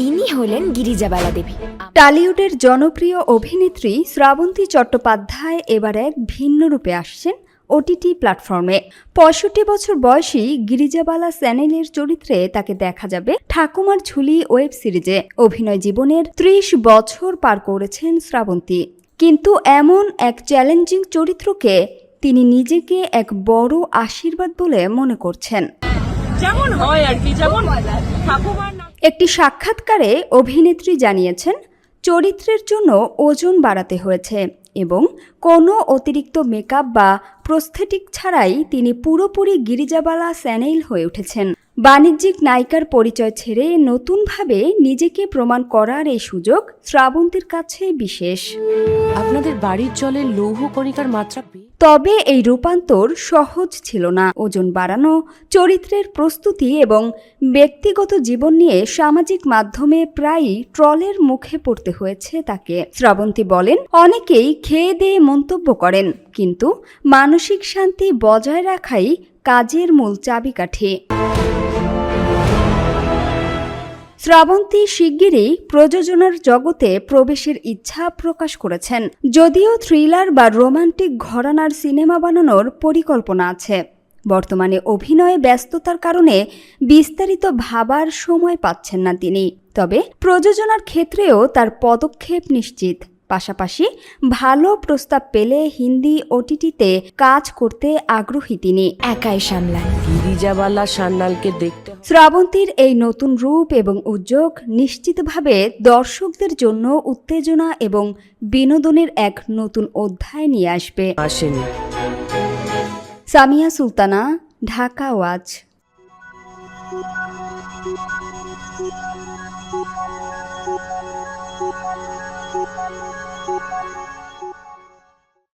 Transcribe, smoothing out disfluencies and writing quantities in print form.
ইনি হলেন গিরিজাবালা দেবী। টালিউডের জনপ্রিয় অভিনেত্রী শ্রাবন্তী চট্টোপাধ্যায় এবার এক ভিন্ন রূপে আসছেন ওটিটি প্ল্যাটফর্মে। ৬৫ বছর বয়সী গিরিজাবালা চ্যানেলের চরিত্রে তাকে দেখা যাবে ঠাকুমার ঝুলি ওয়েব সিরিজে। অভিনয় জীবনের ৩০ বছর পার করেছেন শ্রাবন্তী, কিন্তু এমন এক চ্যালেঞ্জিং চরিত্রকে তিনি নিজেকে এক বড় আশীর্বাদ বলে মনে করছেন। যেমন হয় আর কি, যেমন ঠাকুমার একটি সাক্ষাৎকারে অভিনেত্রী জানিয়েছেন, চরিত্রের জন্য ওজন বাড়াতে হয়েছে এবং কোনো অতিরিক্ত মেকআপ বা প্রস্থেটিক ছাড়াই তিনি পুরোপুরি গিরিজাবালা চ্যানেল হয়ে উঠেছেন। বাণিজ্যিক নায়িকার পরিচয় ছেড়ে নতুনভাবে নিজেকে প্রমাণ করার এই সুযোগ শ্রাবন্তীর কাছে বিশেষ। আপনাদের বাড়ির জলের লৌহ কণিকার মাত্রা তবে এই রূপান্তর সহজ ছিল না। ওজন বাড়ানো, চরিত্রের প্রস্তুতি এবং ব্যক্তিগত জীবন নিয়ে সামাজিক মাধ্যমে প্রায়ই ট্রলের মুখে পড়তে হয়েছে তাকে। শ্রাবন্তী বলেন, অনেকেই খেয়ে দিয়ে মন্তব্য করেন, কিন্তু মানসিক শান্তি বজায় রাখাই কাজের মূল চাবিকাঠি। শ্রাবন্তী শিগগিরই প্রযোজনার জগতে প্রবেশের ইচ্ছা প্রকাশ করেছেন। যদিও থ্রিলার বা রোমান্টিক ঘরানার সিনেমা বানানোর পরিকল্পনা আছে, বর্তমানে অভিনয়ে ব্যস্ততার কারণে বিস্তারিত ভাবার সময় পাচ্ছেন না তিনি। তবে প্রযোজনার ক্ষেত্রেও তার পদক্ষেপ নিশ্চিত। পাশাপাশি ভালো প্রস্তাব পেলে হিন্দি ওটিটিতে কাজ করতে আগ্রহী তিনি। একাই সামলান। গিরিজাবালা সান্যালকে দেখতে শ্রাবন্তীর এই নতুন রূপ এবং উদ্যোগ নিশ্চিতভাবে দর্শকদের জন্য উত্তেজনা এবং বিনোদনের এক নতুন অধ্যায় নিয়ে আসবে। আসেনি। সামিয়া সুলতানা, ঢাকা ওয়াচ।